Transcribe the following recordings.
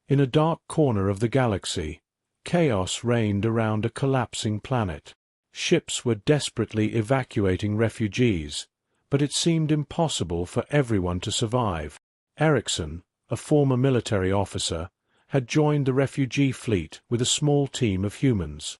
In a dark corner of the galaxy, chaos reigned around a collapsing planet. Ships were desperately evacuating refugees, but it seemed impossible for everyone to survive. Erickson, a former military officer, had joined the refugee fleet with a small team of humans.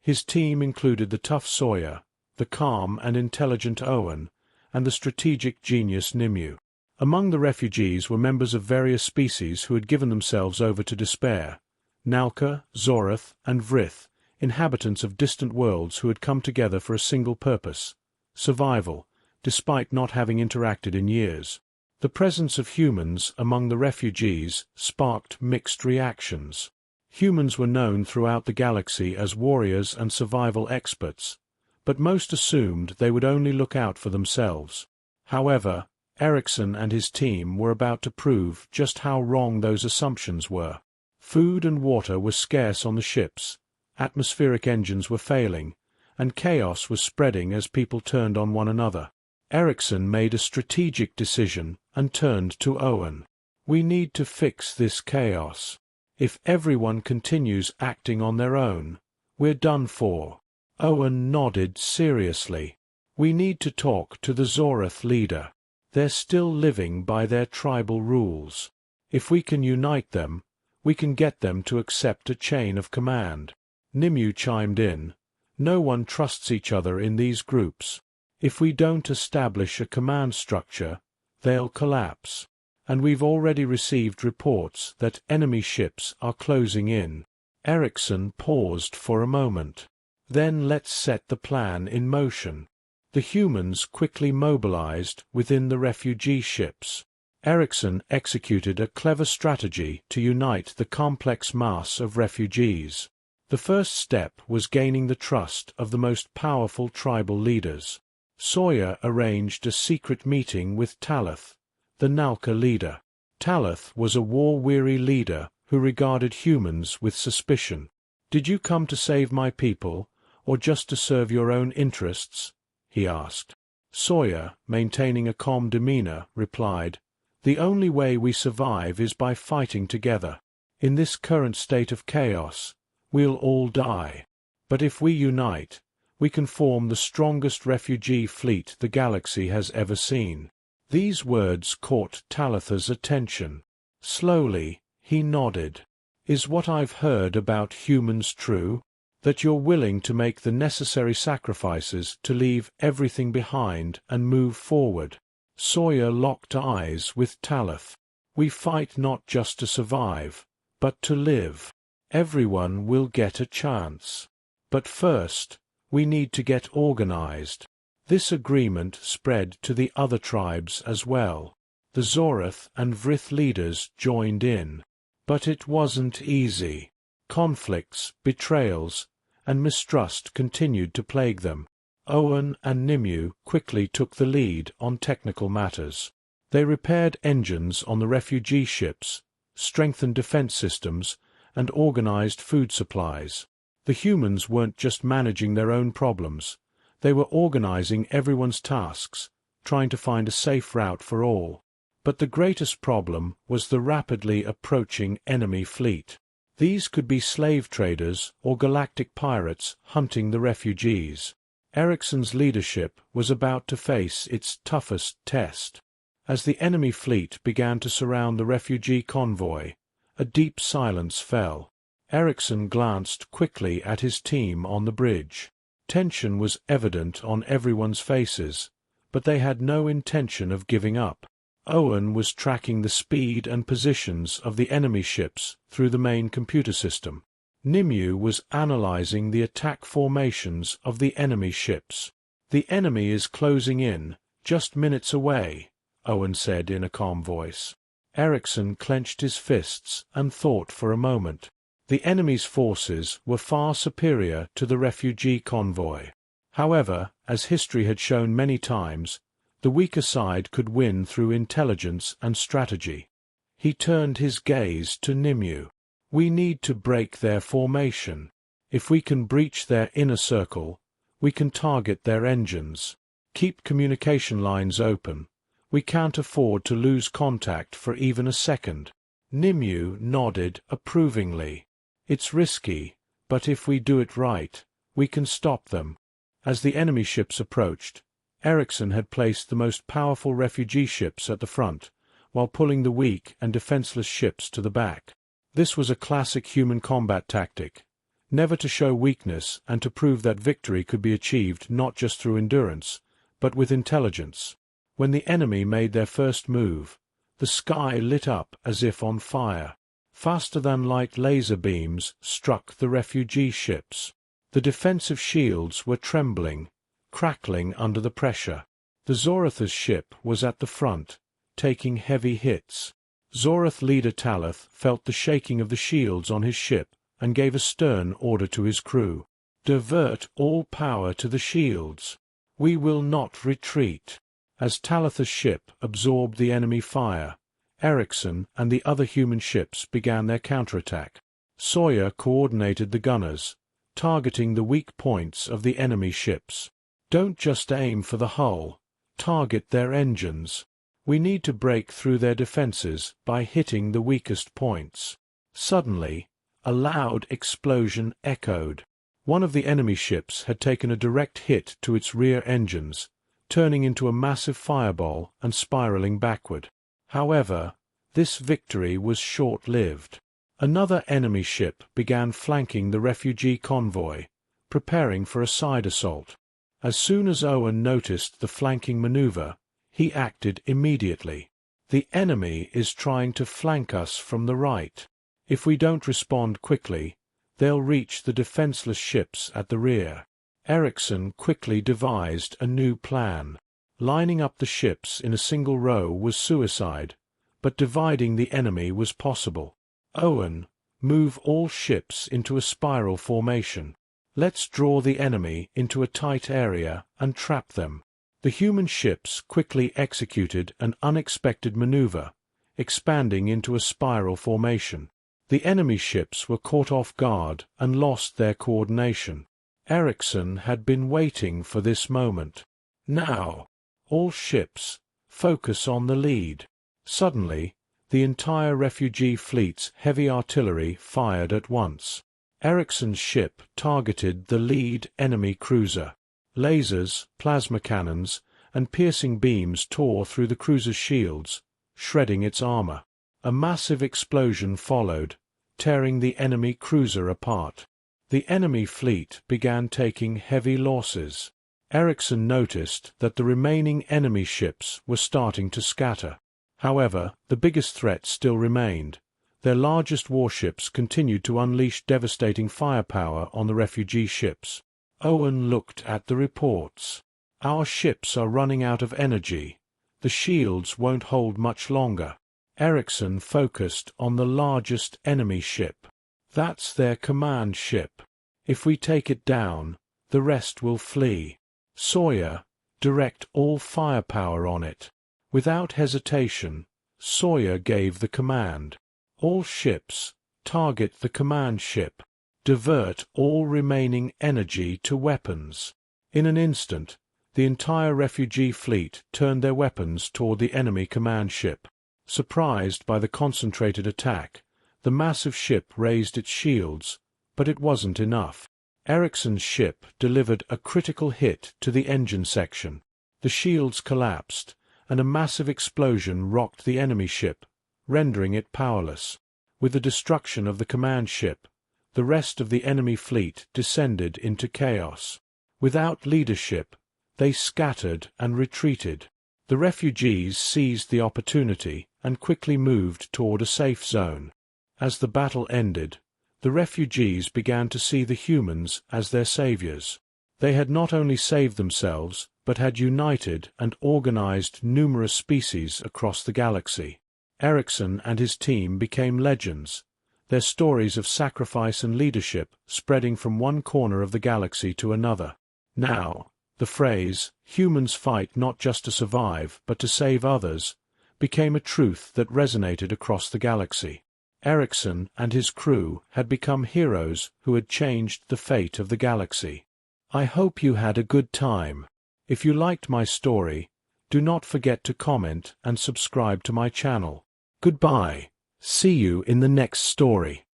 His team included the tough Sawyer, the calm and intelligent Owen, and the strategic genius Nimue. Among the refugees were members of various species who had given themselves over to despair: Nalka, Zorath, and Vrith, inhabitants of distant worlds who had come together for a single purpose: survival, despite not having interacted in years. The presence of humans among the refugees sparked mixed reactions. Humans were known throughout the galaxy as warriors and survival experts, but most assumed they would only look out for themselves. However, Erickson and his team were about to prove just how wrong those assumptions were. Food and water were scarce on the ships, atmospheric engines were failing, and chaos was spreading as people turned on one another. Erickson made a strategic decision and turned to Owen. "We need to fix this chaos. If everyone continues acting on their own, we're done for." Owen nodded seriously. "We need to talk to the Zorath leader. They're still living by their tribal rules. If we can unite them, we can get them to accept a chain of command." Nimue chimed in. "No one trusts each other in these groups. If we don't establish a command structure, they'll collapse. And we've already received reports that enemy ships are closing in." Erickson paused for a moment. "Then let's set the plan in motion." The humans quickly mobilized within the refugee ships. Erickson executed a clever strategy to unite the complex mass of refugees. The first step was gaining the trust of the most powerful tribal leaders. Sawyer arranged a secret meeting with Talath, the Nalka leader. Talath was a war-weary leader who regarded humans with suspicion. "Did you come to save my people, or just to serve your own interests?" he asked. Sawyer, maintaining a calm demeanor, replied, "The only way we survive is by fighting together. In this current state of chaos, we'll all die. But if we unite, we can form the strongest refugee fleet the galaxy has ever seen." These words caught Talitha's attention. Slowly, he nodded. "Is what I've heard about humans true? That you're willing to make the necessary sacrifices to leave everything behind and move forward?" Sawyer locked eyes with Talath. "We fight not just to survive, but to live. Everyone will get a chance. But first, we need to get organized." This agreement spread to the other tribes as well. The Zorath and Vrith leaders joined in. But it wasn't easy. Conflicts, betrayals, and mistrust continued to plague them. Owen and Nimue quickly took the lead on technical matters. They repaired engines on the refugee ships, strengthened defense systems, and organized food supplies. The humans weren't just managing their own problems. They were organizing everyone's tasks, trying to find a safe route for all. But the greatest problem was the rapidly approaching enemy fleet. These could be slave traders or galactic pirates hunting the refugees. Erickson's leadership was about to face its toughest test. As the enemy fleet began to surround the refugee convoy, a deep silence fell. Erickson glanced quickly at his team on the bridge. Tension was evident on everyone's faces, but they had no intention of giving up. Owen was tracking the speed and positions of the enemy ships through the main computer system. Nimue was analyzing the attack formations of the enemy ships. "The enemy is closing in, just minutes away," Owen said in a calm voice. Erickson clenched his fists and thought for a moment. The enemy's forces were far superior to the refugee convoy. However, as history had shown many times, the weaker side could win through intelligence and strategy. He turned his gaze to Nimue. "We need to break their formation. If we can breach their inner circle, we can target their engines. Keep communication lines open. We can't afford to lose contact for even a second." Nimue nodded approvingly. "It's risky, but if we do it right, we can stop them." As the enemy ships approached, Ericsson had placed the most powerful refugee ships at the front, while pulling the weak and defenseless ships to the back. This was a classic human combat tactic, never to show weakness and to prove that victory could be achieved not just through endurance, but with intelligence. When the enemy made their first move, the sky lit up as if on fire. Faster-than-light laser beams struck the refugee ships. The defensive shields were trembling, crackling under the pressure. The Zoratha's ship was at the front, taking heavy hits. Zorath leader Talath felt the shaking of the shields on his ship and gave a stern order to his crew. "Divert all power to the shields. We will not retreat." As Talath's ship absorbed the enemy fire, Ericsson and the other human ships began their counterattack. Sawyer coordinated the gunners, targeting the weak points of the enemy ships. "Don't just aim for the hull, target their engines. We need to break through their defenses by hitting the weakest points." Suddenly, a loud explosion echoed. One of the enemy ships had taken a direct hit to its rear engines, turning into a massive fireball and spiraling backward. However, this victory was short-lived. Another enemy ship began flanking the refugee convoy, preparing for a side assault. As soon as Owen noticed the flanking maneuver, he acted immediately. "The enemy is trying to flank us from the right. If we don't respond quickly, they'll reach the defenseless ships at the rear." Ericsson quickly devised a new plan. Lining up the ships in a single row was suicide, but dividing the enemy was possible. "Owen, move all ships into a spiral formation. Let's draw the enemy into a tight area and trap them." The human ships quickly executed an unexpected maneuver, expanding into a spiral formation. The enemy ships were caught off guard and lost their coordination. Ericsson had been waiting for this moment. "Now, all ships, focus on the lead." Suddenly, the entire refugee fleet's heavy artillery fired at once. Ericsson's ship targeted the lead enemy cruiser. Lasers, plasma cannons, and piercing beams tore through the cruiser's shields, shredding its armor. A massive explosion followed, tearing the enemy cruiser apart. The enemy fleet began taking heavy losses. Ericsson noticed that the remaining enemy ships were starting to scatter. However, the biggest threat still remained. Their largest warships continued to unleash devastating firepower on the refugee ships. Owen looked at the reports. "Our ships are running out of energy. The shields won't hold much longer." Ericsson focused on the largest enemy ship. "That's their command ship. If we take it down, the rest will flee. Sawyer, direct all firepower on it." Without hesitation, Sawyer gave the command. "All ships, target the command ship. Divert all remaining energy to weapons." In an instant, the entire refugee fleet turned their weapons toward the enemy command ship. Surprised by the concentrated attack, the massive ship raised its shields, but it wasn't enough. Ericsson's ship delivered a critical hit to the engine section. The shields collapsed, and a massive explosion rocked the enemy ship, rendering it powerless. With the destruction of the command ship, the rest of the enemy fleet descended into chaos. Without leadership, they scattered and retreated. The refugees seized the opportunity and quickly moved toward a safe zone. As the battle ended, the refugees began to see the humans as their saviors. They had not only saved themselves, but had united and organized numerous species across the galaxy. Ericsson and his team became legends, their stories of sacrifice and leadership spreading from one corner of the galaxy to another. Now, the phrase, "humans fight not just to survive, but to save others," became a truth that resonated across the galaxy. Ericsson and his crew had become heroes who had changed the fate of the galaxy. I hope you had a good time. If you liked my story, do not forget to comment and subscribe to my channel. Goodbye. See you in the next story.